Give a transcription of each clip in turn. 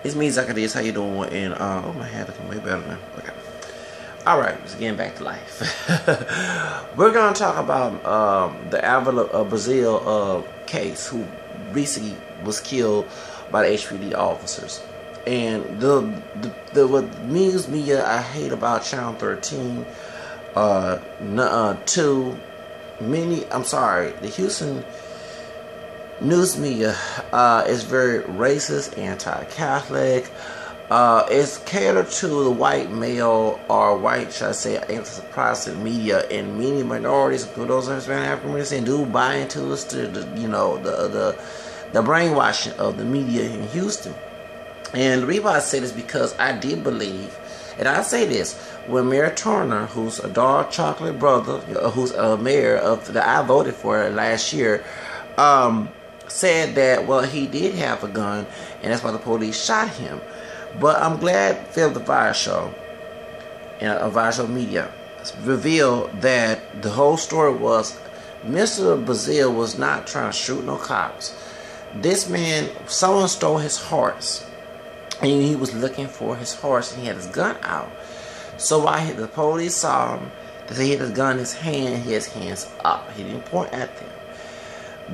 It's me, Zacchaeus. How you doing? And oh, my hair looking way better now. Okay. All right, let's get back to life. We're gonna talk about the Alva Braziel case, who recently was killed by the HPD officers. And the what news media I hate about Channel 13, the Houston news media is very racist, anti-Catholic. It's catered to the white male or white, should I say, anti-Protestant media, and many minorities, those Hispanic African Americans, do buy into the brainwashing of the media in Houston. And the reason I say this because I did believe, and I say this, when Mayor Turner, who's a dark chocolate brother, who's a mayor that I voted for last year, said that, well, he did have a gun, and that's why the police shot him. But I'm glad Phil the Fire Show and Fire Show Media revealed that the whole story was Mr. Braziel was not trying to shoot no cops. This man, someone stole his horse, and he was looking for his horse, and he had his gun out. So while the police saw him, he had his gun in his hand, he had his hands up. He didn't point at them.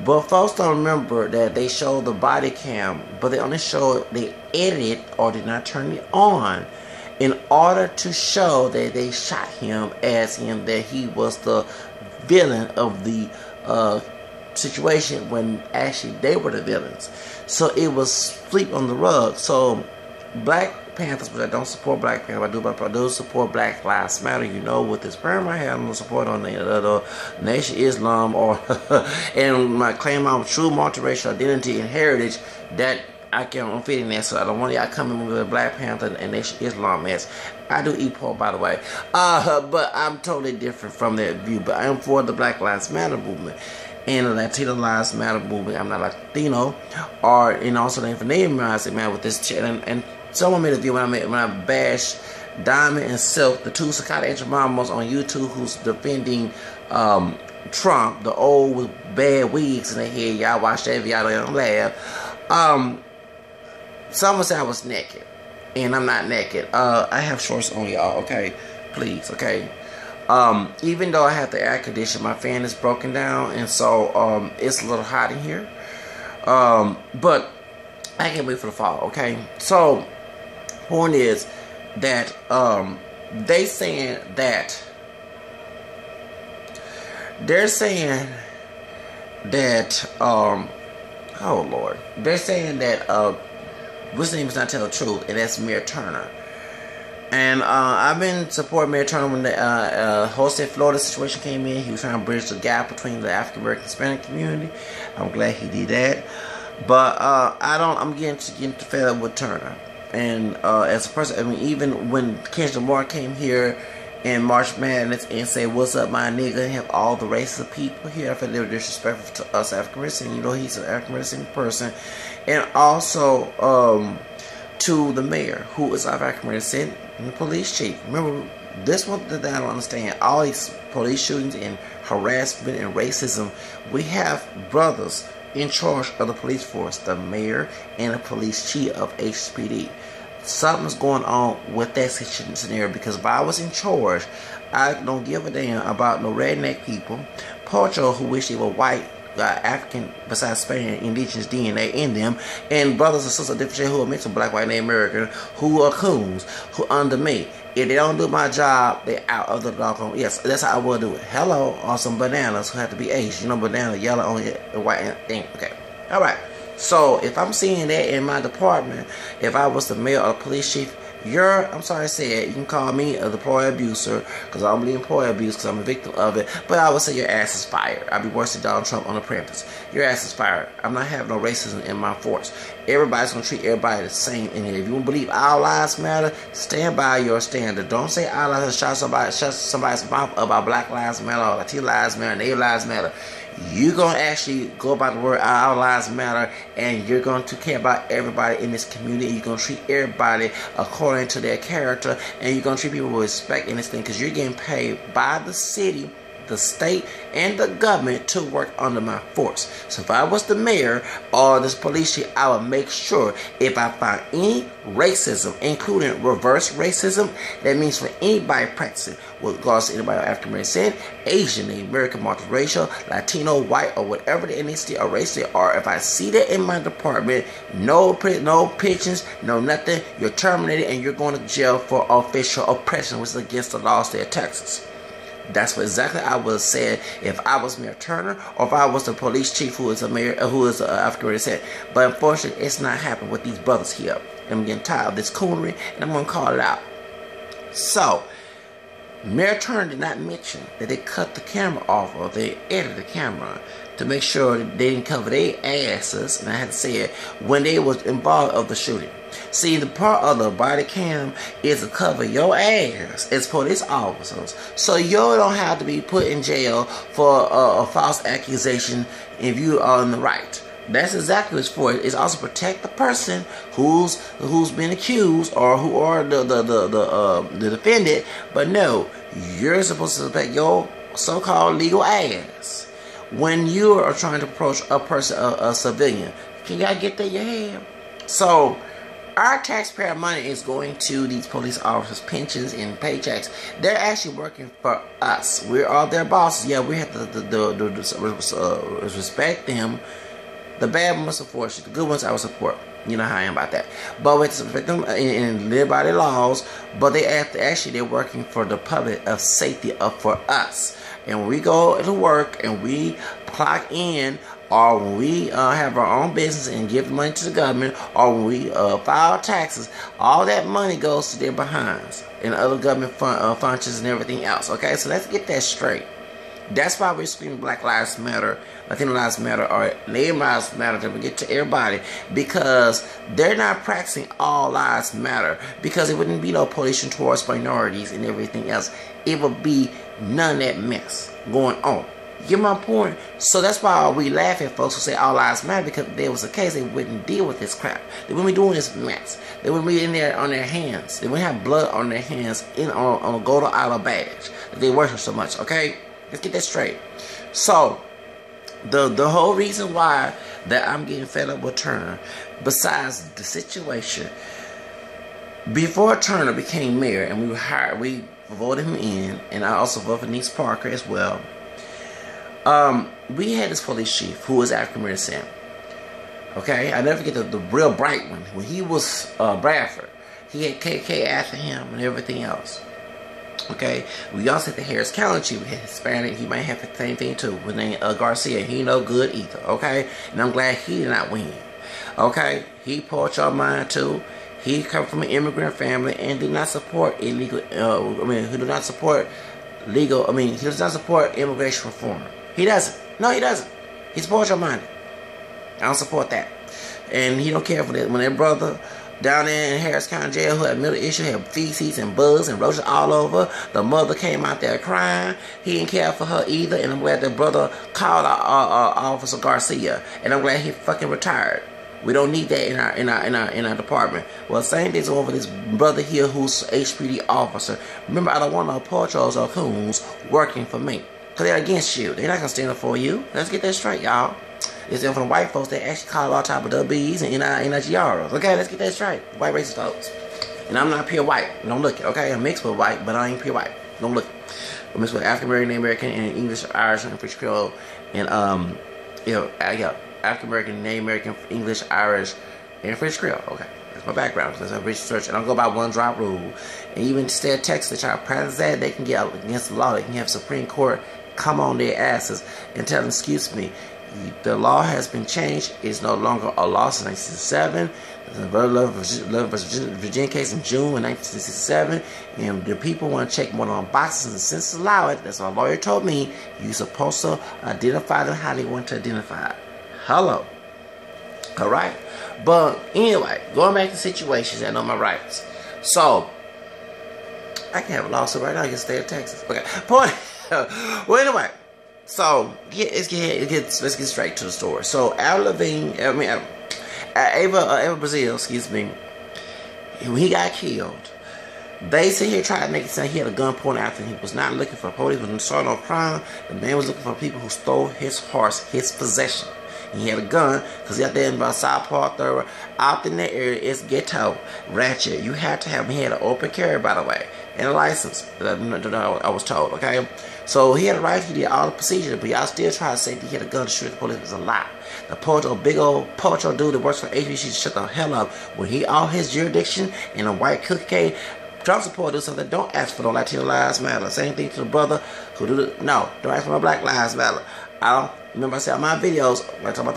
But folks don't remember that they showed the body cam, but they only showed, they edited or did not turn it on in order to show that they shot him as him, that he was the villain of the situation when actually they were the villains. So it was swept on the rug. So Black Panthers, but I don't support Black Panthers, but I do support Black Lives Matter. You know, with this program I have no support on the Nation Islam or and my claim on true multiracial identity and heritage, that I can't fit in there. So I don't want y'all coming with a Black Panther and Nation Islam mess. I do eat pork, by the way, but I'm totally different from that view. But I am for the Black Lives Matter movement and the Latino Lives Matter movement. I'm not Latino, and also the Native American man with this and someone made a video when I bashed Diamond and Silk, the two Sakata Entramamas on YouTube, who's defending Trump, the old with bad wigs in their head. Y'all watch that video, don't laugh. Someone said I was naked, and I'm not naked. I have shorts on, y'all. Okay, please. Okay. Even though I have the air conditioner, my fan is broken down, and so it's a little hot in here. But I can't wait for the fall. Okay, so point is that they're saying that oh Lord, they're saying that what's name is not telling the truth, and that's Mayor Turner. And I've been supporting Mayor Turner when the Jose Florida situation came in. He was trying to bridge the gap between the African American Hispanic community. I'm glad he did that. But I'm getting fed up with Turner. And as a person, I mean, even when Kendrick Lamar came here in March Madness and say, "What's up, my nigga?" and have all the races of people here, I feel they were disrespectful to us African American. You know, he's an African American person, and also to the mayor, who is our African American, and the police chief. Remember, this one that I don't understand. All these police shootings and harassment and racism, we have brothers in charge of the police force, the mayor and the police chief of HPD. Something's going on with that scenario, because if I was in charge, I don't give a damn about no redneck people, Pocho who wish they were white, African, besides Spanish, indigenous DNA in them, and brothers and sisters of different shade who are mixed with black, white, Native American, who are coons, who under me. If they don't do my job, they're out of the doggone. Yes, that's how I will do it. Hello, or some bananas who have to be Asian. You know, banana, yellow on it, white thing. Okay, all right. So if I'm seeing that in my department, if I was the mayor or police chief, I'm sorry to say it, you can call me a employee abuser, because I don't believe in employee abuse, because I'm a victim of it, but I would say your ass is fired. I'd be worse than Donald Trump on Apprentice. Your ass is fired. I'm not having no racism in my force. Everybody's going to treat everybody the same in here. If you don't believe our lives matter, stand by your standard. Don't say our lives, shut somebody's mouth about Black Lives Matter, or Latino Lives Matter, Native Lives Matter. You're going to actually go about the word our lives matter, and you're going to care about everybody in this community. You're going to treat everybody according to their character, and you're going to treat people with respect in this thing, because you're getting paid by the city, the state and the government to work under my force. So if I was the mayor or this police chief, I would make sure if I find any racism, including reverse racism, that means for anybody practicing, regardless of anybody African American, Asian, Native American, multiracial, Latino, white, or whatever the ethnicity or race they are, if I see that in my department, no pensions, no nothing, you're terminated and you're going to jail for official oppression, which is against the law of the state of Texas. That's what exactly I would have said if I was Mayor Turner or if I was the police chief who is a mayor, who is African American. But unfortunately, it's not happening with these brothers here. I'm getting tired of this coonery, and I'm going to call it out. So, Mayor Turner did not mention that they cut the camera off, or they edited the camera to make sure that they didn't cover their asses, and I had to say it, when they was involved of the shooting. See, the part of the body cam is to cover your ass as police officers, so you don't have to be put in jail for a false accusation if you are in the right. That's exactly what it's for. It's also protect the person who's been accused or who are the defendant. But no, you're supposed to protect your so-called legal ass when you are trying to approach a person, a civilian. Can y'all get that in your head? So, our taxpayer money is going to these police officers' pensions and paychecks. They're actually working for us. We're all their bosses. Yeah, we have to respect them. The bad ones, unfortunately. The good ones, I would support. You know how I am about that. But we have to respect them and live by their laws. But they have to, actually, they're working for the public of safety for us. And when we go to work and we clock in, or when we have our own business and give money to the government, or when we file taxes, all that money goes to their behinds and other government functions and everything else. Okay, so let's get that straight. That's why we're screaming Black Lives Matter, Latino Lives Matter, or Native Lives Matter, to get to everybody, because they're not practicing all lives matter, because it wouldn't be no pollution towards minorities and everything else. It would be none of that mess going on. You get my point? So that's why we laugh at folks who say all lives matter, because if there was a case, they wouldn't deal with this crap. They wouldn't be doing this mess. They wouldn't be in there on their hands. They wouldn't have blood on their hands on a gold or idol badge that they worship so much, okay? Let's get that straight. So, the whole reason why that I'm getting fed up with Turner, besides the situation, before Turner became mayor and we voted him in, and I also voted for Nice Parker as well, we had this police chief who was African American. Okay, I never forget the real bright one. When he was Bradford, he had KK after him and everything else. Okay, we also had the Harris County chief. We had Hispanic. He might have the same thing too. His name Garcia. He no good either. Okay, and I'm glad he did not win. Okay, he pulled your mind too. He come from an immigrant family and did not support illegal. He did not support legal. He does not support immigration reform. He doesn't. No, he doesn't. He supports your mind. I don't support that. And he don't care for that. When that brother down there in Harris County Jail who had mental issue, had feces and bugs and roaches all over, the mother came out there crying. He didn't care for her either. And I'm glad that brother called Officer Garcia. And I'm glad he fucking retired. We don't need that in our department. Well, same thing's over this brother here who's HPD officer. Remember, I don't want no porchos or coons working for me, because they're against you. They're not going to stand up for you. Let's get that straight, y'all. It's them from the white folks that actually call all type of WBs and NIGRs. Okay, let's get that straight. White racist folks. And I'm not pure white. Don't look it, okay? I'm mixed with white, but I ain't pure white. Don't look it. I'm mixed with African American, Native American, and English, Irish, and French Creole. And, African American, Native American, English, Irish, and French Creole. Okay, that's my background. That's a research, and I don't go by one drop rule. And even state of Texas, they try to practice that, they can get against the law. They can have Supreme Court come on their asses and tell them, excuse me, the law has been changed. It's no longer a law since 1967. The Virginia case in June of 1967, and the people want to check more on boxes and since allow it. That's what a lawyer told me. You're supposed to identify them how they want to identify it. Hello. Alright? But anyway, going back to situations, I know my rights. So, I can have a lawsuit right now against the state of Texas. Okay. Point. Well, anyway. So, let's get straight to the story. So, Alva Braziel, excuse me, when he got killed, They sit here trying to make it sound he had a gun pointed after him. He was not looking for police, was saw no crime. The man was looking for people who stole his horse, his possession. He had a gun because he out there in about South Park, Thurber, out in that area. It's ghetto, ratchet. You had to have him. He had an open carry, by the way, and a license. I was told. Okay, so he had a right. He did all the procedures, but y'all still try to say that he had a gun to shoot at the police. It was a lie. The Pocho, big old Pocho dude that works for HBC, shut the hell up. When he out his jurisdiction in a white cookie cake, Trump supporter do something. Don't ask for no Latino lives matter. Same thing to the brother who do the, no. Don't ask for no Black lives matter. I don't remember I said on my videos when I talk about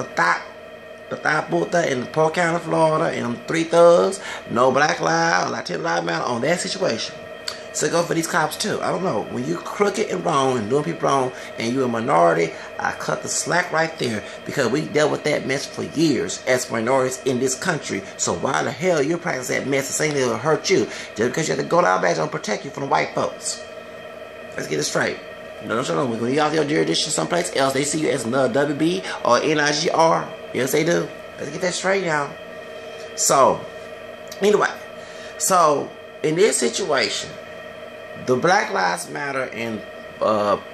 the thought Buddha in Polk County, Florida, and them 3 thugs. No Black lives, Latino lives matter on that situation. So go for these cops too. I don't know. When you crooked and wrong and doing people wrong and you a minority, I cut the slack right there because we dealt with that mess for years as minorities in this country. So why the hell you practice that mess the same thing will hurt you just because you have to go down badge and protect you from the white folks? Let's get it straight. Don't you know when you out your jurisdiction someplace else, they see you as another WB or NIGR. Yes, they do. Let's get that straight now. So anyway, so in this situation, the Black Lives Matter and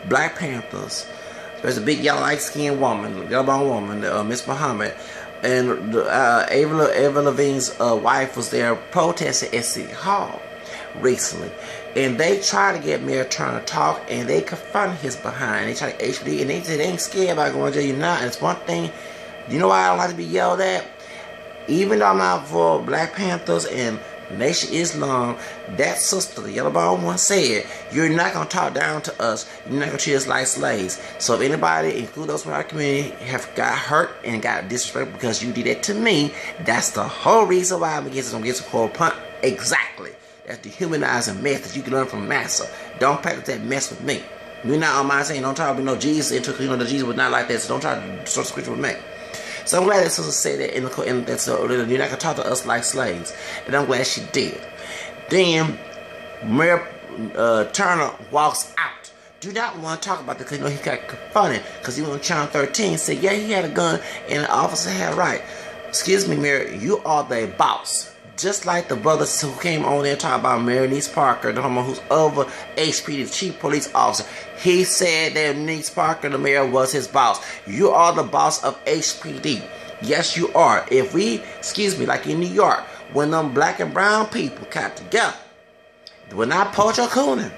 Black Panthers, there's a big yellow light-skinned woman, yellow-bone woman, Miss Muhammad, and Ava Levine's wife was there protesting at City Hall recently. And they tried to get Mayor Turner to talk, and they confronted his behind. They tried to HD, and they said they ain't scared about going to jail. You're not. And it's one thing, you know why I don't like to be yelled at? Even though I'm out for Black Panthers and Nation Islam, that sister, the yellow bone one, said, you're not going to talk down to us. You're not going to treat us like slaves. So if anybody, including those from our community, have got hurt and got disrespected because you did that to me, that's the whole reason why I'm against a cold punt. Exactly. That's dehumanizing mess that you can learn from Massa. Don't practice that mess with me. You're not on my saying, don't try to be no Jesus into, you know, the Jesus was not like that, so don't try to start scripture with me. So I'm glad that sister said that you're not going to talk to us like slaves. And I'm glad she did. Then Mayor Turner walks out. Do not want to talk about that because you know he got confronted because he went to Channel 13 and said, yeah, he had a gun and the officer had a right. Excuse me, Mayor, you are the boss. Just like the brothers who came on there talking about Mayor Niece Parker, the woman who's over HPD, the chief police officer. He said that Niece Parker, the mayor, was his boss. You are the boss of HPD. Yes, you are. If we, excuse me, like in New York, when them black and brown people got together, when not Pocho Coonan,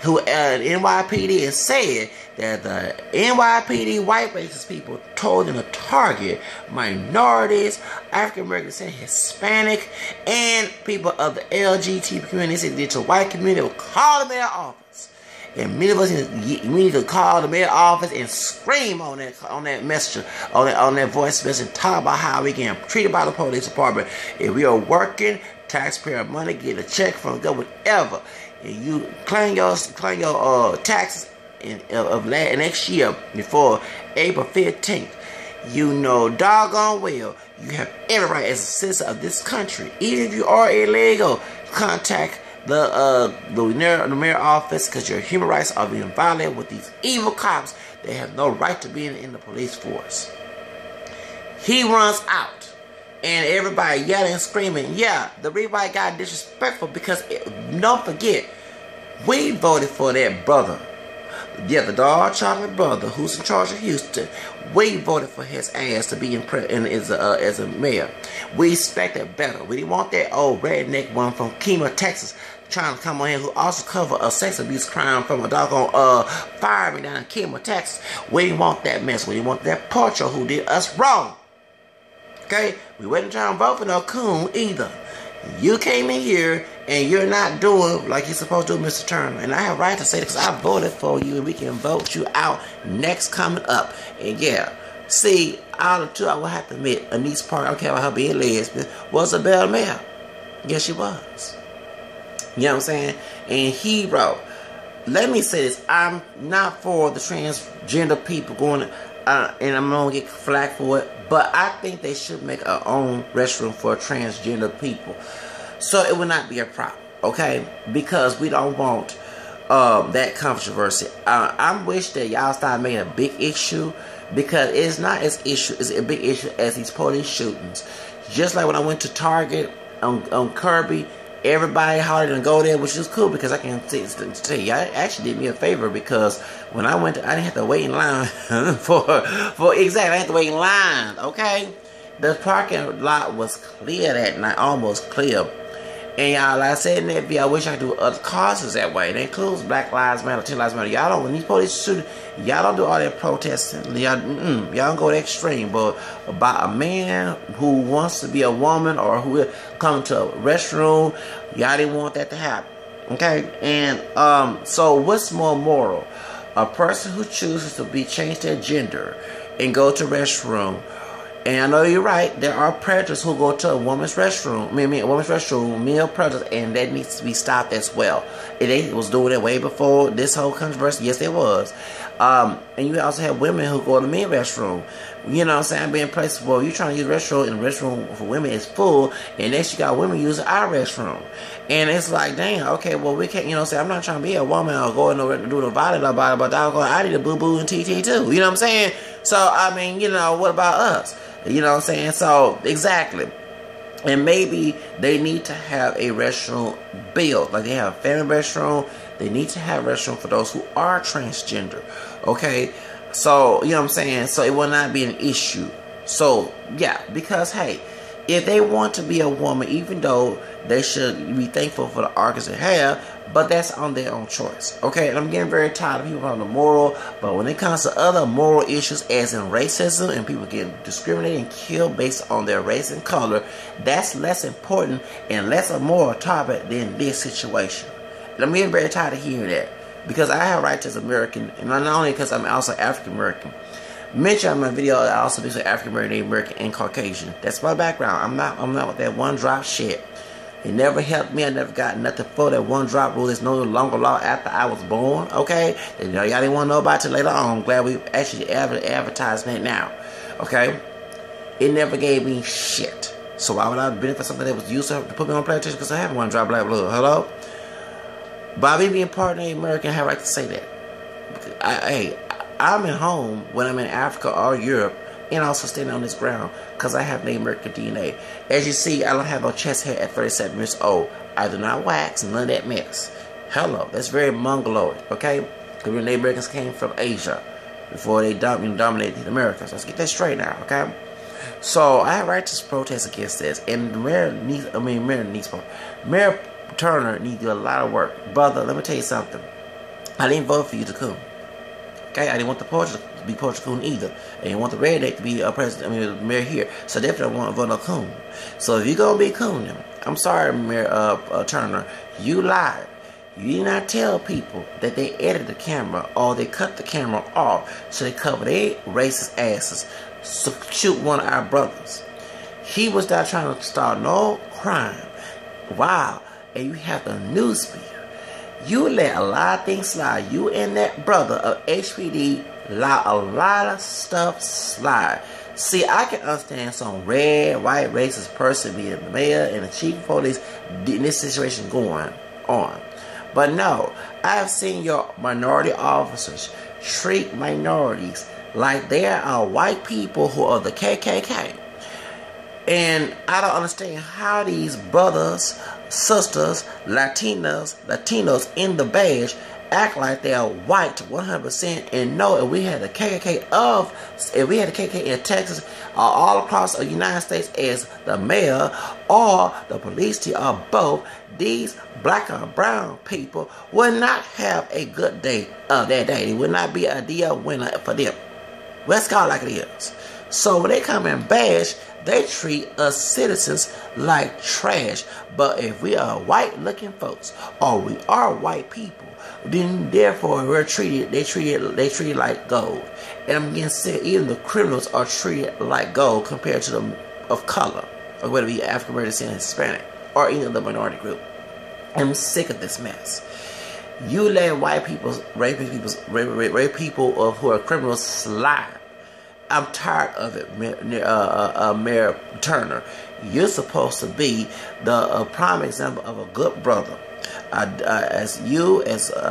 who at NYPD and said that the NYPD white racist people told them to target minorities, African Americans and Hispanic, and people of the LGBT community. They said that the white community will call the mayor office. And many of us need to call the mayor office and scream on that message, on that voice message, and talk about how we get treated by the police department. If we are working, taxpayer money, get a check from the government, whatever. And you claim your taxes of next year before April 15th, you know doggone well you have every right as a citizen of this country. Even if you are illegal, contact the mayor office because your human rights are being violated with these evil cops. They have no right to be in the police force. He runs out. And everybody yelling and screaming. Yeah, the reason why it got disrespectful because, don't forget, we voted for that brother. Yeah, the dog chocolate brother who's in charge of Houston. We voted for his ass to be as a mayor. We expected better. We didn't want that old redneck one from Kima, Texas, trying to come on here who also covered a sex abuse crime from a doggone fireman down in Kima, Texas. We didn't want that mess. We didn't want that Porcho who did us wrong. Okay, we wasn't trying to vote for no coon either. You came in here and you're not doing like you're supposed to do, Mr. Turner. And I have right to say that because I voted for you and we can vote you out next coming up. And yeah, see, out of two, I will have to admit, Anise Park, I don't care about her being lesbian, was a better mayor. Yes, she was. You know what I'm saying? And he wrote, let me say this, I'm not for the transgender people going and I'm going to get flack for it, but I think they should make our own restroom for transgender people. So it will not be a problem, okay? Because we don't want that controversy. I wish that y'all start making a big issue because it's not as it's a big issue as these police shootings. Just like when I went to Target on Kirby Everybody hollered and go there, which is cool because I can tell you, I actually did me a favor because when I went, I didn't have to wait in line for exactly. I had to wait in line. Okay, the parking lot was clear that night, almost clear. And y'all, like I said in that video, I wish I could do other causes that way. It includes Black Lives Matter, 10 Lives Matter. Y'all don't, when these police shoot, y'all don't do all that protesting. Y'all don't go that extreme. But about a man who wants to be a woman or who come to a restroom, y'all didn't want that to happen. Okay? And so what's more moral? A person who chooses to change their gender and go to restroom. And I know you're right. There are predators who go to a woman's restroom. A woman's restroom, male predators, and that needs to be stopped as well. It was doing it way before this whole controversy. Yes, it was. And you also have women who go to the men's restroom. You know what I'm saying? Being places where you're trying to use the restroom, and the restroom for women is full, and next you got women using our restroom. And it's like, damn, okay, well, we can't, you know what I'm saying? I'm not trying to be a woman or go in and do the body, but I need a boo-boo and TT too. You know what I'm saying? So, I mean, you know, what about us? You know what I'm saying? So, exactly. And maybe they need to have a restroom built. Like they have a family restroom. They need to have a restroom for those who are transgender. Okay? So, you know what I'm saying? So, it will not be an issue. So, yeah. Because, hey, if they want to be a woman, even though they should be thankful for the organs they have, but that's on their own choice. Okay, and I'm getting very tired of people on the moral, but when it comes to other moral issues, as in racism, and people getting discriminated and killed based on their race and color, that's less important and less a moral topic than this situation. And I'm getting very tired of hearing that, because I have rights as American, and not only because I'm also African American. Mention in my video, I also be African American, Native American, and Caucasian. That's my background. I'm not with that one drop shit. It never helped me. I never got nothing for that one drop rule. There's no longer law after I was born. Okay? You know, y'all didn't want to know about it later on. I'm glad we actually advertising it now. Okay? It never gave me shit. So why would I benefit something that was used to put me on plantation? Because I haven't one drop black blood. Hello? By me being part of the American, I have a right to say that. I'm at home when I'm in Africa or Europe, and also standing on this ground because I have Native American DNA. As you see, I don't have a chest hair at 37 years old. I do not wax, none of that mess. Hello, that's very mongoloid, okay? Because when Native Americans came from Asia before they dominated the Americans. Let's get that straight now, okay? So I have right to protest against this, and Mayor Turner needs to do a lot of work, brother. Let me tell you something. I didn't vote for you to come. Okay, I didn't want the Portugal to be Portugal either. I didn't want the Redneck to be a president, mayor here. So definitely I want to vote no Coon. So if you're gonna be Coon, I'm sorry, Mayor Turner, you lied. You did not tell people that they edited the camera or they cut the camera off so they cover their racist asses to shoot one of our brothers. He was not trying to start no crime. Wow, and you have the news media. You let a lot of things slide. You and that brother of HPD let a lot of stuff slide. See, I can understand some red, white, racist person being the mayor and the chief of police in this situation going on. But no, I have seen your minority officers treat minorities like they are white people who are the KKK. And I don't understand how these brothers, sisters, Latinos in the badge act like they are white 100% and know if we had the KKK in Texas or all across the United States as the mayor or the police chief or both, these black or brown people would not have a good day of that day. It would not be a deal winner for them. Let's call it like it is. So when they come and bash, they treat us citizens like trash. But if we are white-looking folks, or we are white people, then therefore they treated like gold. And I'm getting sick. Even the criminals are treated like gold compared to them of color, or whether it be African American, Hispanic, or any other minority group. I'm sick of this mess. You let white people, rape people who are criminals slide. I'm tired of it, Mayor Turner. You're supposed to be the prime example of a good brother. I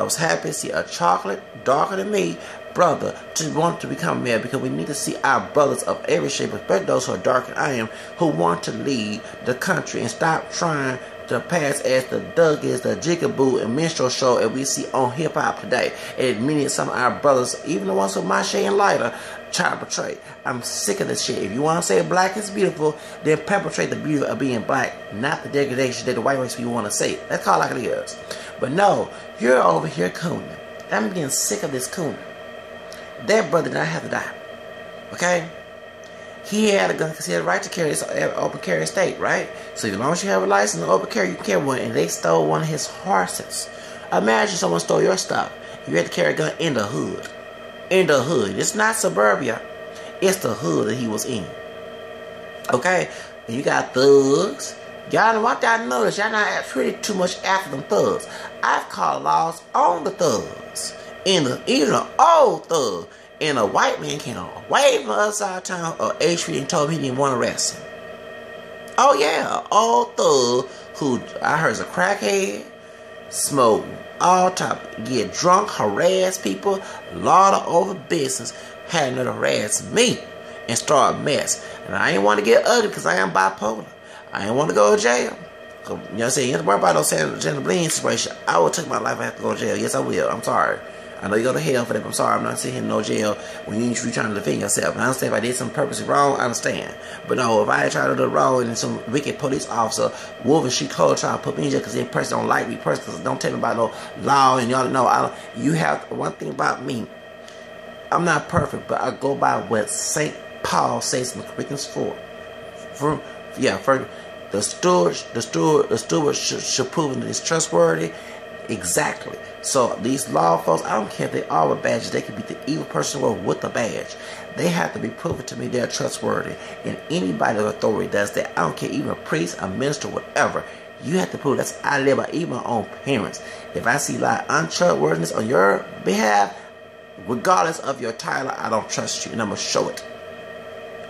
was happy to see a chocolate darker than me brother to want to become mayor, because we need to see our brothers of every shape, especially those who are darker than I am, who want to lead the country and stop trying to pass as the Duggies, the Jigaboo, and Minstrel Show, and we see on hip hop today. And many of some of our brothers, even the ones with Mache and Lighter, try to portray. I'm sick of this shit. If you want to say black is beautiful, then perpetrate the beauty of being black, not the degradation that the white race people want to say. That's all like it is. But no, you're over here cooning. I'm getting sick of this cooning. That brother did not have to die. Okay? He had a gun because he had a right to carry this open carry state, right? So as long as you have a license to open carry, you can carry one. And they stole one of his horses. Imagine someone stole your stuff. You had to carry a gun in the hood. In the hood. It's not suburbia. It's the hood that he was in. Okay? And you got thugs. Y'all don't want that notice. Y'all not pretty too much after them thugs. I've called laws on the thugs. Even an old thug. And a white man came away from the other side of town or H3 and told me he didn't want to arrest him. Oh yeah, an old thug who I heard is a crackhead, smoke all type, get drunk, harass people, lauder over business, had to harass me and start a mess. And I ain't want to get ugly because I am bipolar. I ain't want to go to jail. You know what I'm saying? You have to worry about no Sandra Bling situation. I will take my life if I have to go to jail. Yes, I will. I'm sorry. I know you go to hell for that, but I'm sorry. I'm not sitting here in no jail when you trying to defend yourself. And I understand if I did something purposely wrong, I understand. But no, if I try to do wrong and some wicked police officer, wolf and sheep code trying to put me in jail because that person don't like me, person don't tell me about no law, and y'all know, you have one thing about me. I'm not perfect, but I go by what St. Paul says in Corinthians 4. For the steward should prove that it's trustworthy. Exactly. So these law folks, I don't care if they are with badges. They could be the evil person or with the badge. They have to be proven to me they're trustworthy. And anybody of authority does that. I don't care, even a priest, a minister, whatever. You have to prove that's I live by even my own parents. If I see a lot of untrustworthiness on your behalf, regardless of your title, I don't trust you, and I'm gonna show it.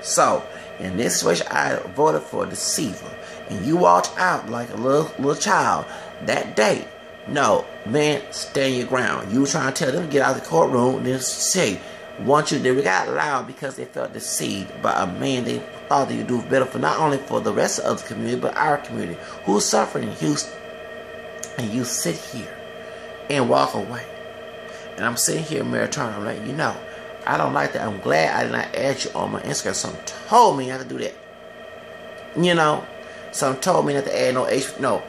So in this situation, I voted for a deceiver, and you walked out like a little child that day. No, man, stand your ground. You were trying to tell them to get out of the courtroom and then say, they got loud because they felt deceived by a man they thought they would do better for, not only for the rest of the community, but our community who's suffering in Houston. And you sit here and walk away. And I'm sitting here, Mary Turner, I'm like, I don't like that. I'm glad I did not add you on my Instagram. Someone told me not to do that. Someone told me not to add no H. No,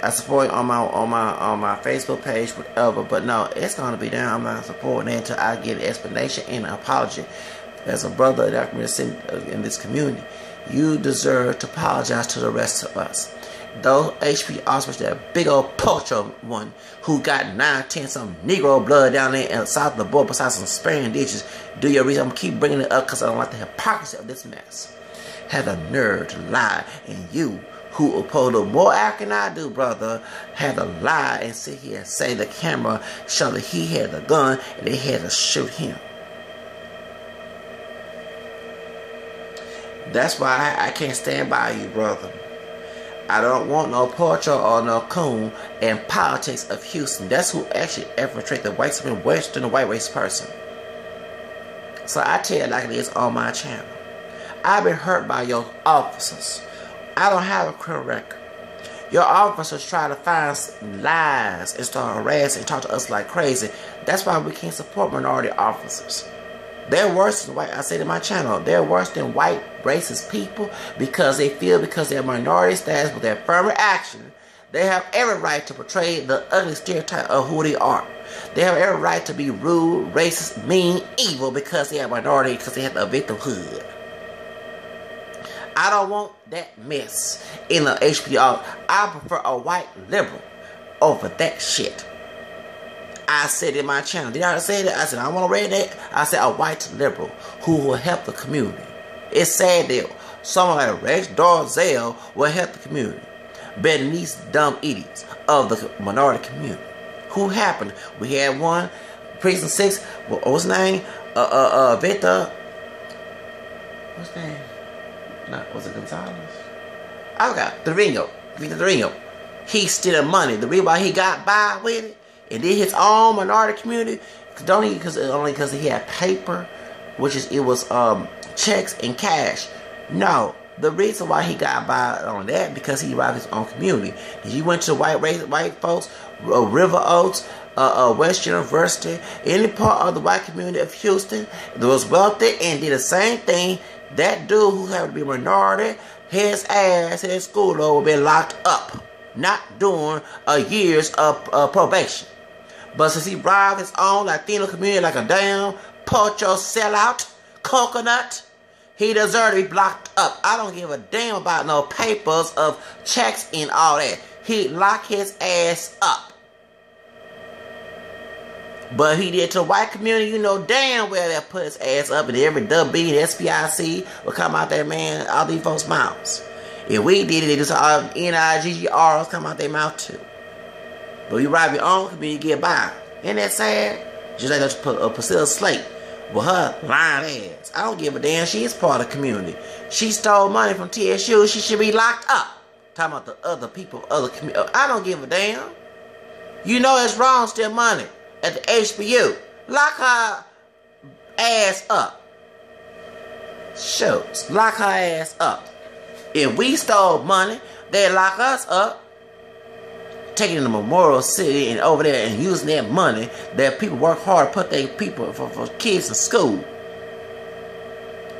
I support it on my Facebook page, whatever. But no, it's gonna be down. I'm not supporting it until I get an explanation and an apology. As a brother that in this community, you deserve to apologize to the rest of us. Those HP officers, that big old poacher one who got 9, 10 some Negro blood down there and south of the border, besides some sparing ditches. Do your reason. I'm gonna keep bringing it up because I don't like the hypocrisy of this mess. Have the nerve to lie, and you, who opposed to more African than I do, brother, had to lie and sit here and say the camera showed that he had the gun and they had to shoot him. That's why I can't stand by you, brother. I don't want no poacher or no coon in politics of Houston. That's who actually infiltrated the white supremacy worse than the white race person. So I tell you like it is on my channel. I've been hurt by your officers. I don't have a criminal record. Your officers try to find lies and start harassing and talk to us like crazy. That's why we can't support minority officers. They're worse than white. I said in my channel, they're worse than white racist people because they feel because they're minority status with their affirmative action, they have every right to portray the ugly stereotype of who they are. They have every right to be rude, racist, mean, evil because they are minority, because they have the victimhood. I don't want that mess in the HPR. I prefer a white liberal over that shit. I said in my channel. Did I say that? I said I want to read that. I said a white liberal who will help the community. It's sad that someone like Rex Braziel will help the community better than these dumb idiots of the minority community. Who happened? We had one, Precinct 6. What was his name? Victor. What's his name? Was it Gonzalez? I forgot. Victor Trevino. He stealing money. The reason why he got by with it and did his own minority community, only because he had paper, it was checks and cash. No, The reason why he got by on that because he robbed his own community. He went to white folks, River Oaks, West University, any part of the white community of Houston that was wealthy and did the same thing. That dude who happened to be a minority, his ass, his school would be locked up, not doing a year's probation. But since he robbed his own Latino community like a damn pocho sellout, coconut, he deserved to be locked up. I don't give a damn about no papers of checks and all that. He locked his ass up. But he did to the white community, you know damn well that put his ass up, and every WB and SPIC will come out there, man, all these folks' mouths. If we did it, they just all NIGGRs come out their mouth too. But you rob your own community, you get by. Ain't that sad? Just like Priscilla Slate with her lying ass. I don't give a damn. She's part of the community. She stole money from TSU. She should be locked up. Talking about the other people, other community. I don't give a damn. You know it's wrong, steal money at the HBU. Lock her ass up. Shows. Lock her ass up. If we stole money, they lock us up. Taking the Memorial City and over there and using that money that people work hard to put their people for kids in school.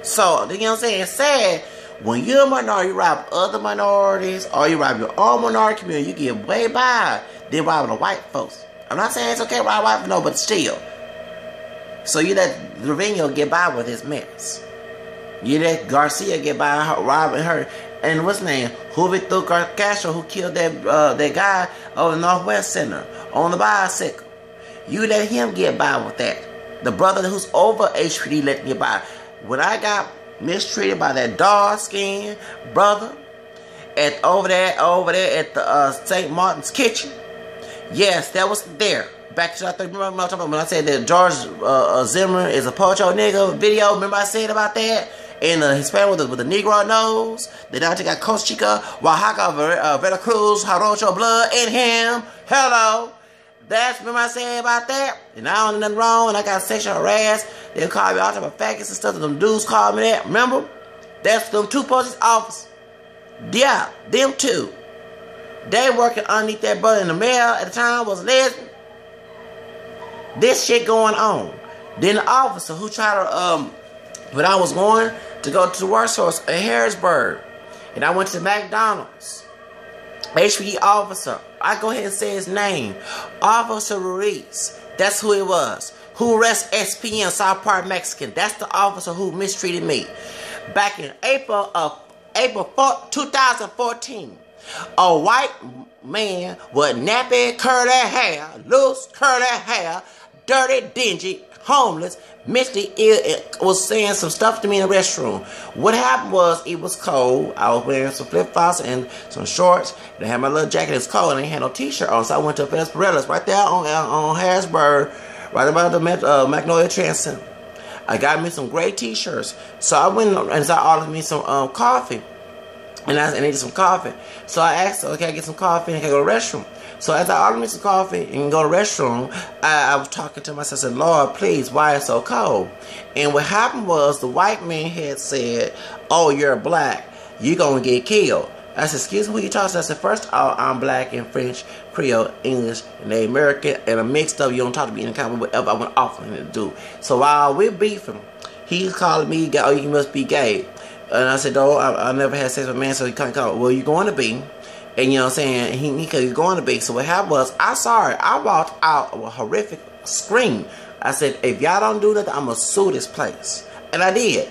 So, you know what I'm saying? It's sad when you're a minority, you rob other minorities or you rob your own minority community, you get way by than robbing the white folks. I'm not saying it's okay to rob white folks, no, but still. So you let Trevino get by with his mess. You let Garcia get by robbing her. And what's his name? Juvito Castro, who killed that guy over the Northwest Center on the bicycle. You let him get by with that. The brother who's over HPD let me get by. When I got mistreated by that dark-skinned brother over there at the St. Martin's Kitchen, yes, that was there. Back to remember when I said that George Zimmer is a pocho nigga video. Remember I said about that? And Hispanic with the Negro nose. They now got Costa Chica, Oaxaca, Veracruz, Jarocho blood in him. Hello. That's remember I said about that? And I don't do nothing wrong. And I got sexual harassed. They call me all type of faggots and stuff. And them dudes called me that. Remember? That's them two police officers. Yeah, them two. They working underneath that brother in the mail at the time was lesbian. This shit going on. Then the officer who tried to when I was going to go to the workforce in Harrisburg, and I went to McDonald's, HPD officer, I go ahead and say his name, Officer Ruiz, that's who it was, who arrested SPN, South Park Mexican, that's the officer who mistreated me. Back in April 2014, a white man with nappy curly hair, loose curly hair, dirty, dingy, homeless, mentally ill, was saying some stuff to me in the restroom. What happened was, it was cold. I was wearing some flip-flops and some shorts. And I had my little jacket. It's cold, and I ain't had no t-shirt on. So I went to Vesperella's right there on Harrisburg, right about the Magnolia Transit. I got me some great t-shirts. So I went and I ordered me some coffee. And I needed some coffee. So I asked, okay, I get some coffee and I can go to the restroom. So as I ordered me some coffee and go to the restroom, I was talking to myself. I said, Lord, please, why it's so cold? And what happened was the white man had said, oh, you're black. You're going to get killed. I said, excuse me, who you talking to? I said, first of all, I'm black and French, Creole, English, and the American, and a mixed up. You don't talk to me any kind of whatever I want to offer him to do. So while we're beefing, he's calling me, oh, you must be gay. And I said, oh, I never had sex with a man, so he can't call. Well, you're going to be. And you know what I'm saying? He's going to be. So what happened was, I saw it. I walked out with a horrific scream. I said, if y'all don't do nothing, I'm going to sue this place. And I did.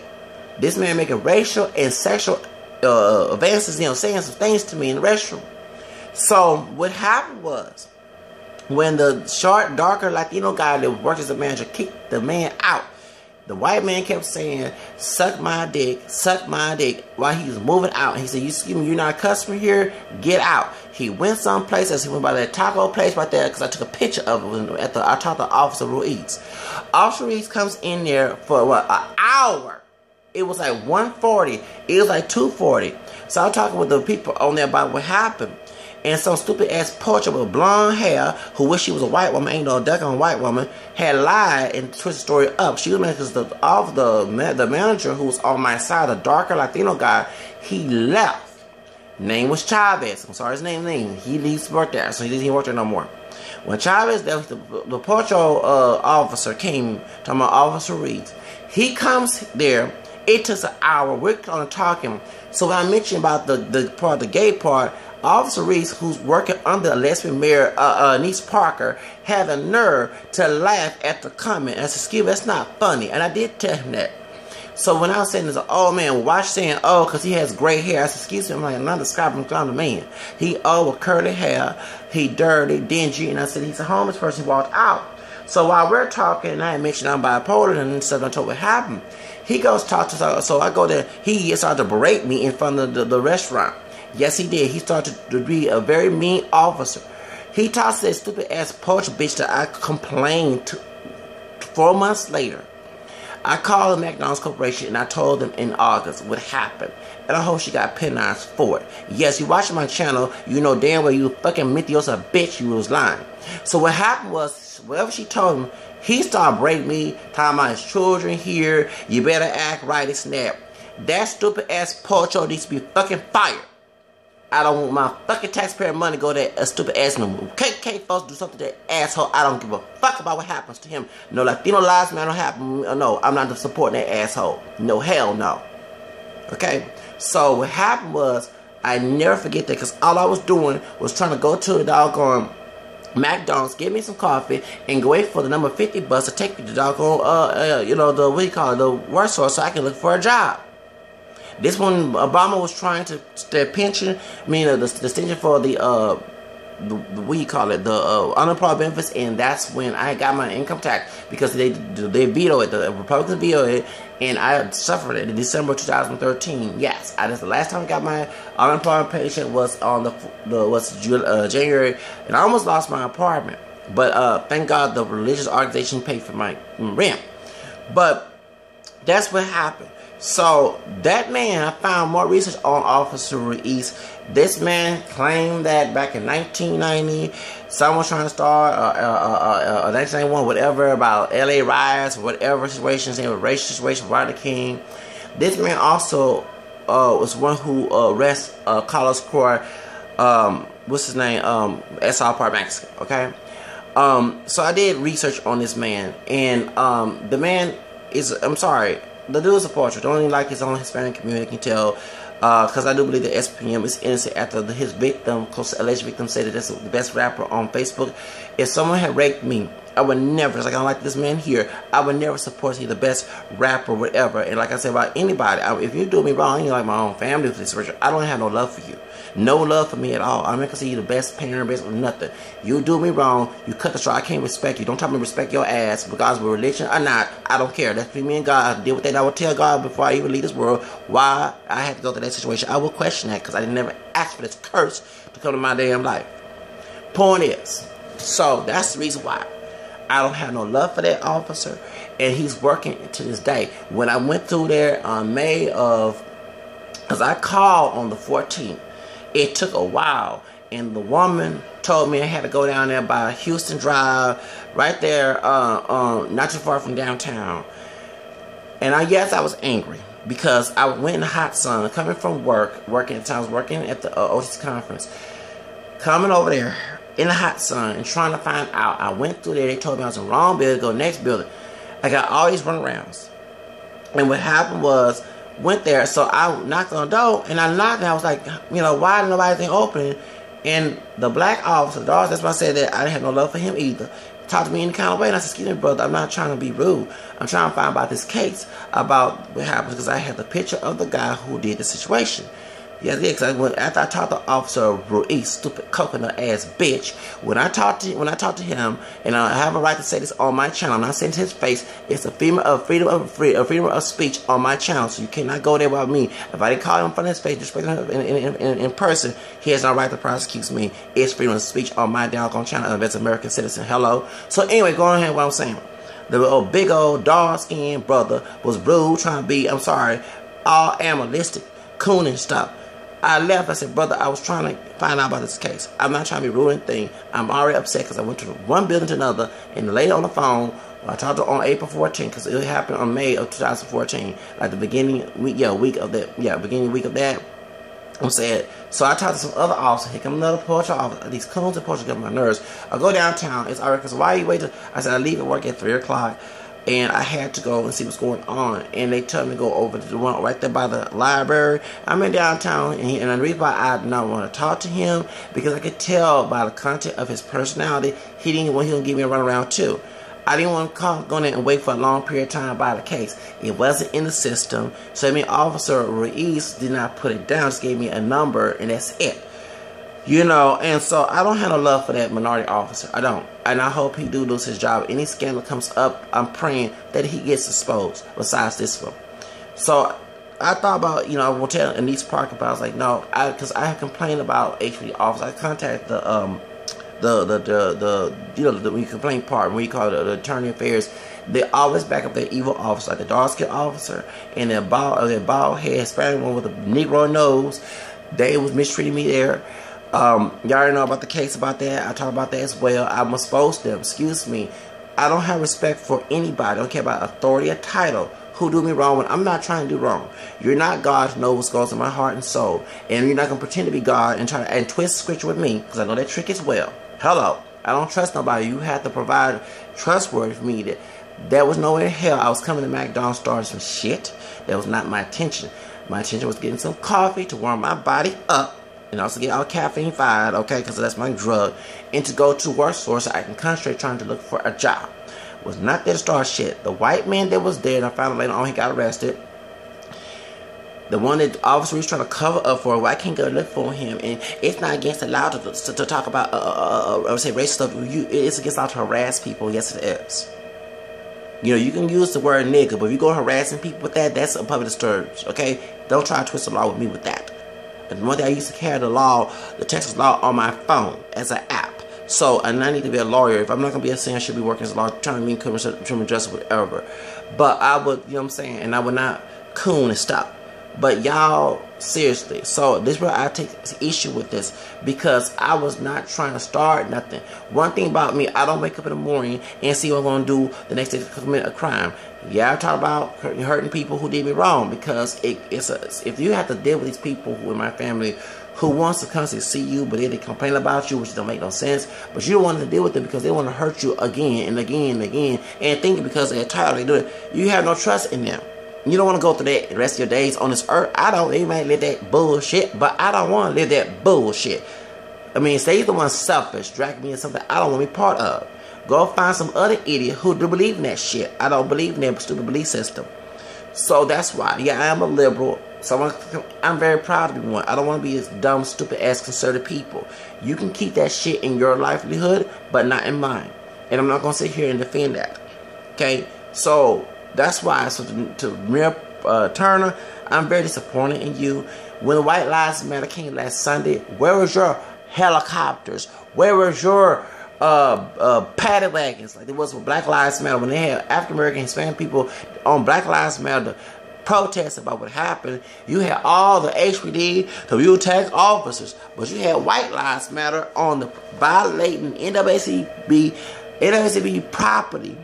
This man making racial and sexual advances, you know, saying some things to me in the restroom. So what happened was, when the short, darker Latino guy that worked as a manager kicked the man out, the white man kept saying, suck my dick, while he was moving out. He said, excuse me, you're not a customer here, get out. He went someplace else. He went by that taco place right there, because I took a picture of it I talked to Officer Ruiz. Officer Ruiz comes in there for, what, an hour. It was like 1:40. It was like 2:40. So I'm talking with the people on there about what happened. And some stupid ass poacher with blonde hair who wished she was a white woman, ain't no duck on white woman, had lied and twisted the story up. She was mad because the manager who was on my side, the darker Latino guy, he left. Name was Chavez. I'm sorry, his name. He leaves work there, so he didn't work there no more. When Chavez left, the poacher officer came, talking about Officer Reeds. He comes there. It took an hour. We're kind of talking. So when I mentioned about the gay part, Officer Reese, who's working under a lesbian mayor, Niece Parker, had the nerve to laugh at the comment. I said, excuse me, that's not funny. And I did tell him that. So when I was saying this, oh man, watch saying, oh, because he has gray hair. I said, excuse me, I'm like, I'm not describing him the man. He, with curly hair, he dirty, dingy, and I said, he's a homeless person who walked out. So while we're talking, and I mentioned I'm bipolar and stuff, I told what happened. He goes talk to, so I go there, he started to berate me in front of the restaurant. Yes, he did. He started to be a very mean officer. He talks to that stupid ass poacher bitch that I complained to 4 months later. I called the McDonald's Corporation and I told them in August what happened. And I hope she got penalized for it. Yes, you watching my channel, you know damn well you fucking Mithiosa bitch, you was lying. So what happened was, whatever she told him, he started breaking me, talking about his children here, you better act right, and snap. That stupid ass poacher needs to be fucking fired. I don't want my fucking taxpayer money to go to a stupid ass no more. KK folks do something to that asshole. I don't give a fuck about what happens to him. No Latino lives matter don't happen. No, I'm not supporting that asshole. No, hell no. Okay? So what happened was, I never forget that because all I was doing was trying to go to the doggone McDonald's, get me some coffee, and go wait for the number 50 bus to take me to the doggone, you know, the, what do you call it, the work source so I can look for a job. This one, Obama was trying to, the pension, I mean, the extension for the what do you call it, the unemployment benefits, and that's when I got my income tax, because they vetoed it, the Republicans vetoed it, and I suffered it in December 2013. Yes, the last time I got my unemployment pension was on January, and I almost lost my apartment, but thank God the religious organization paid for my rent. But that's what happened. So that man, I found more research on Officer Ruiz. This man claimed that back in 1990, someone was trying to start 1991, whatever, about LA riots, whatever situations, a racial situation, Rodney King. This man also was one who arrested Carlos Croy, what's his name, SR Park, Mexico, okay? So I did research on this man, and the man is, I'm sorry, the dude is a portrait. Don't even like his own Hispanic community can tell, because I do believe that SPM is innocent after his victim, close alleged victim, said that that's the best rapper on Facebook. If someone had raped me, I would never, it's like I don't like this man here, I would never support he's the best rapper, whatever. And like I said about anybody, if you do me wrong, you like my own family, I don't have no love for you. No love for me at all. I'm not gonna say you the best parent, best nothing. You do me wrong, you cut the straw. I can't respect you. Don't tell me to respect your ass, regardless of religion or not. I don't care. That's between me and God. I deal with that. I will tell God before I even leave this world why I had to go through that situation. I will question that because I never asked for this curse to come to my damn life. Point is, so that's the reason why I don't have no love for that officer, and he's working to this day. When I went through there on May of, because I called on the 14th. It took a while, and the woman told me I had to go down there by Houston Drive, right there, not too far from downtown. And yes, I was angry because I went in the hot sun, coming from working at times, working at the OTC conference, coming over there in the hot sun and trying to find out. I went through there. They told me I was in the wrong building. Go next building. I got all these runarounds, and what happened was, went there, so I knocked on the door, and I knocked, and I was like, you know, why didn't nobody open? And the black officer, the dog, that's why I said that I didn't have no love for him either, talked to me in the kind of way, and I said, excuse me, brother, I'm not trying to be rude. I'm trying to find out about this case, about what happened, because I had the picture of the guy who did the situation. Yes, because after I talked to Officer Ruiz, stupid coconut ass bitch, when I talked to him, and I have a right to say this on my channel, I'm not saying to his face, it's a freedom of speech on my channel, so you cannot go there about me. If I didn't call him in front of his face, disrespect him in person, he has no right to prosecute me. It's freedom of speech on my doggone channel as an American citizen. Hello? So anyway, going ahead what I'm saying. The big old dark-skinned brother was rude, trying to be, I'm sorry, all animalistic, coon and stuff. I left. I said, brother, I was trying to find out about this case. I'm not trying to be rude or anything. I'm already upset because I went to one building to another, and the lady on the phone, I talked to her on April 14th because it happened on May of 2014, like the beginning week, beginning week of that. I'm saying, so I talked to some other officers. Here come another portrait officer. These coons and portraits get on my nerves. I go downtown. It's alright because why are you waiting? I said I leave at work at 3 o'clock. And I had to go and see what's going on. And they told me to go over to the one right there by the library. I'm in downtown, and the reason why I did not want to talk to him, because I could tell by the content of his personality, he didn't want him to give me a runaround too. I didn't want to go there and wait for a long period of time by the case. It wasn't in the system. So I mean, Officer Ruiz did not put it down, just gave me a number, and that's it. You know, and so I don't have no love for that minority officer. I don't. And I hope he do lose his job. Any scandal comes up, I'm praying that he gets exposed, besides this one. So I thought about, you know, I will tell Anise Parker, but I was like, no, because I had complained about HPD officer. I contacted the when you complain part, when you call it the attorney affairs, they always back up their evil officer, like the dark-skinned officer and their bald head Hispanic one with a Negro nose. They was mistreating me there. Y'all already know about the case about that. I talked about that as well. I was exposed to them. Excuse me. I don't have respect for anybody. I don't care about authority or title. Who do me wrong when I'm not trying to do wrong. You're not God to know what goes in my heart and soul. And you're not going to pretend to be God and try to twist scripture with me, because I know that trick as well. Hello. I don't trust nobody. You have to provide trustworthy for me. There was nowhere in hell I was coming to McDonald's starting some shit. That was not my intention. My intention was getting some coffee to warm my body up. And also get all caffeine fired, okay, because that's my drug. And to go to work source so I can concentrate trying to look for a job. Was not there to start shit. The white man that was there, and I found out later on he got arrested. The one that the officer was trying to cover up for, well, I can't go look for him. And it's not against the law to talk about, I would say racist stuff. It's against the law to harass people. Yes, it is. You know, you can use the word nigga, but if you go harassing people with that, that's a public disturbance, okay? Don't try to twist the law with me with that. And one day I used to carry the law, the Texas law, on my phone as an app. So, and I need to be a lawyer. If I'm not going to be a singer, I should be working as a lawyer, trying to mean criminal justice, whatever. But I would, you know what I'm saying, and I would not coon and stop. But y'all, seriously, so this is where I take issue with this, because I was not trying to start nothing. One thing about me, I don't wake up in the morning and see what I'm going to do the next day to commit a crime. Yeah, I talk about hurting people who did me wrong, because if you have to deal with these people who in my family who wants to constantly see you, but they complain about you, which don't make no sense, but you don't want to deal with them because they want to hurt you again and again and again, and thinking because they're tired they do it, you have no trust in them. You don't want to go through that the rest of your days on this earth. I don't. They might live that bullshit, but I don't want to live that bullshit. I mean, say you're the one selfish, dragging me in something I don't want to be part of. Go find some other idiot who do believe in that shit. I don't believe in that stupid belief system. So that's why. Yeah, I am a liberal. So I'm very proud to be one. I don't want to be as dumb, stupid ass conservative people. You can keep that shit in your livelihood, but not in mine. And I'm not going to sit here and defend that. Okay? So that's why, so to Mayor Turner, I'm very disappointed in you. When the White Lives Matter came last Sunday, where was your helicopters? Where was your paddy wagons like it was with Black Lives Matter, when they had African American Hispanic people on Black Lives Matter protest about what happened? You had all the HPD, the WTAC officers, but you had White Lives Matter on the violating NAACP property.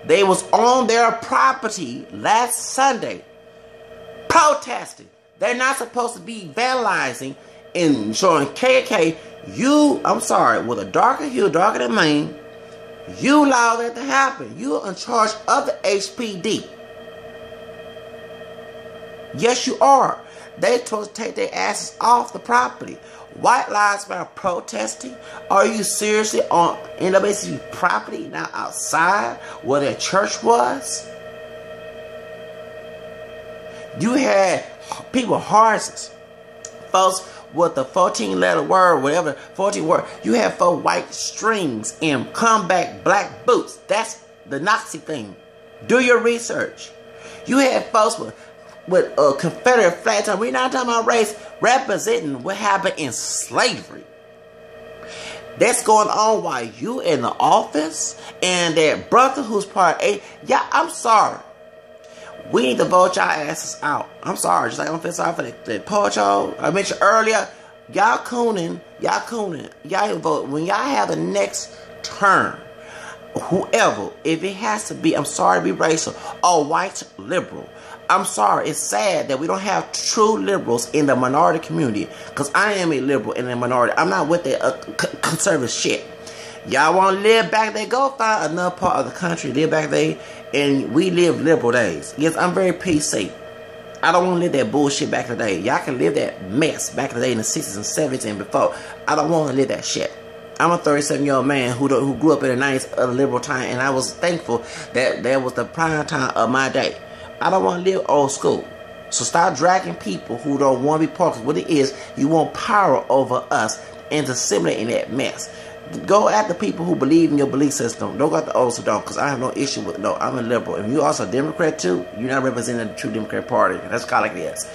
They was on their property last Sunday protesting. They're not supposed to be vandalizing and showing KKK. You, I'm sorry, with a darker hue, darker than mine, you allow that to happen. You're in charge of the HPD. Yes, you are. They're supposed to take their asses off the property. White Lives Matter protesting? Are you seriously on NAACP property, not outside where their church was? You had people, horses, folks with the 14-letter word, whatever, 14 word. You had 4 white strings and combat black boots. That's the Nazi thing. Do your research. You had folks with Confederate flags. We're not talking about race, representing what happened in slavery. That's going on while you in the office, and that brother who's part A. Yeah, I'm sorry. We need to vote y'all asses out. I'm sorry, just like I don't feel sorry for the pocho I mentioned earlier. Y'all cooning. Y'all vote when y'all have the next term. Whoever, if it has to be, I'm sorry to be racial, a white liberal. I'm sorry, it's sad that we don't have true liberals in the minority community. Because I am a liberal in the minority. I'm not with the conservative shit. Y'all want to live back there? Go find another part of the country, live back there, and we live liberal days. Yes, I'm very PC. I don't want to live that bullshit back in the day. Y'all can live that mess back in the day in the 60s and 70s and before. I don't want to live that shit. I'm a 37-year-old man who grew up in the 90s of the liberal time, and I was thankful that that was the prime time of my day. I don't want to live old school. So stop dragging people who don't want to be part of what it is. You want power over us and assimilating that mess. Go after people who believe in your belief system. Don't go after those who don't, because I have no issue with no. I'm a liberal. If you also a Democrat too, you're not representing the true Democrat Party. That's kind of like this.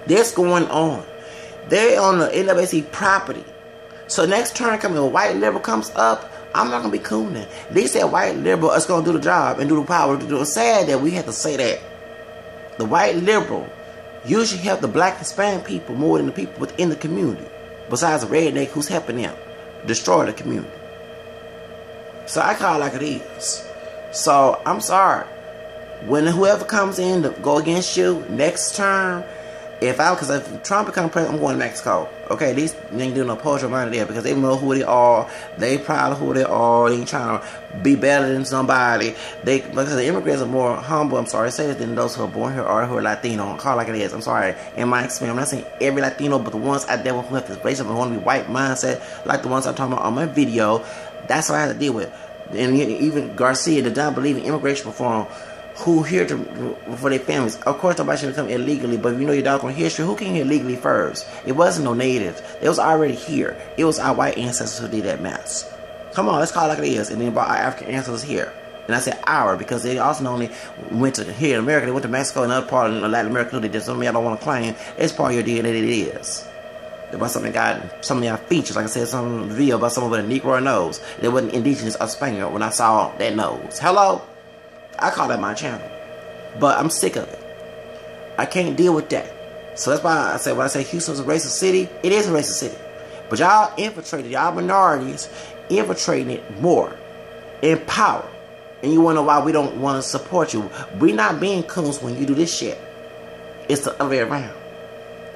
This going on. They're on the NWC property. So next turn coming, a white liberal comes up, I'm not going to be cool then. They said white liberal is going to do the job and do the power. It's sad that we have to say that. The white liberal usually help the black Hispanic people more than the people within the community. Besides the redneck who's helping them destroy the community. So I call it like it is. So I'm sorry. When whoever comes in to go against you next term, because if Trump becomes president, I'm going to Mexico. Okay, these ain't doing no poetry around there because they know who they are. They proud of who they are. They ain't trying to be better than somebody. Because the immigrants are more humble, I'm sorry to say this, than those who are born here or who are Latino. I call it like it is. I'm sorry. In my experience, I'm not saying every Latino, but the ones I deal with who have this racial and want to be white mindset, like the ones I'm talking about on my video, that's what I have to deal with. And even Garcia did not believe in immigration reform. Who here for their families. Of course, nobody should come illegally, but if you know your doggone history, who came here legally first? It wasn't no natives. It was already here. It was our white ancestors who did that mess. Come on, let's call it like it is. And then brought our African ancestors here. And I said our, because they also not only went to here in America, they went to Mexico and other part of Latin America. They did something I don't want to claim. It's part of your DNA. It is. About something got some of y'all features, like I said, some video about someone with a Negro nose. They wasn't indigenous or Spaniard when I saw that nose. Hello? I call that my channel. But I'm sick of it. I can't deal with that. So that's why I say when I say Houston's a racist city, it is a racist city. But y'all infiltrated, y'all minorities infiltrating it more in power. And you wonder why we don't want to support you. We not being coons when you do this shit. It's the other way around.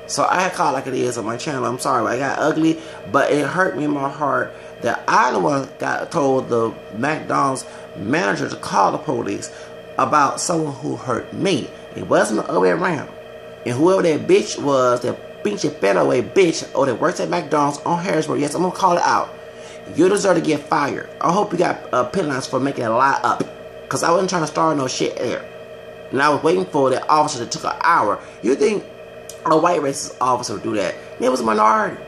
So I call it like it is on my channel. I'm sorry, I got ugly, but it hurt me in my heart that I the one got told the McDonald's manager to call the police about someone who hurt me. It wasn't the other way around. And whoever that bitch was, that pinche away bitch, or that works at McDonald's on Harrisburg, yes, I'm gonna call it out. You deserve to get fired. I hope you got penalized for making a lie up, because I wasn't trying to start no shit there. And I was waiting for that officer that took an hour. You think a white racist officer would do that? It was a minority.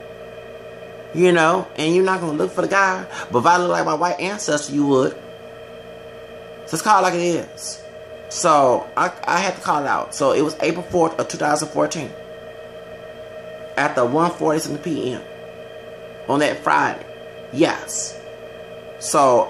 You know, and you're not going to look for the guy. But if I look like my white ancestor, you would. So it's called like it is. So I had to call it out. So it was April 4th of 2014. After 1:47 p.m. on that Friday. Yes. So,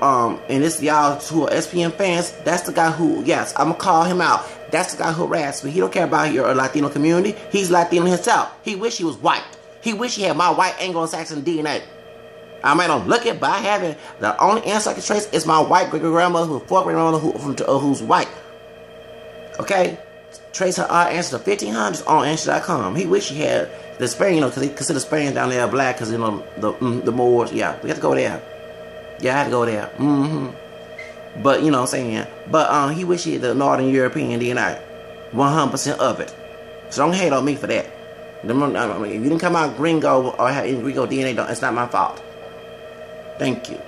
and this y'all who are SPM fans, that's the guy who, yes, I'm going to call him out. That's the guy who harassed me. He don't care about your Latino community. He's Latino himself. He wish he was white. He wish he had my white Anglo-Saxon DNA. I might not look it, but I have it. The only answer I can trace is my white great-grandmother, who's fourth-grandmother, who's white. Okay? Trace her answer to 1500s on answer.com. He wish he had the Spain, you know, because he consider Spain down there black, because, you know, the Moors. Yeah, we have to go there. Yeah, I had to go there. But, you know what I'm saying? But he wish he had the Northern European DNA. 100% of it. So don't hate on me for that. If you didn't come out gringo or have gringo DNA, it's not my fault. Thank you.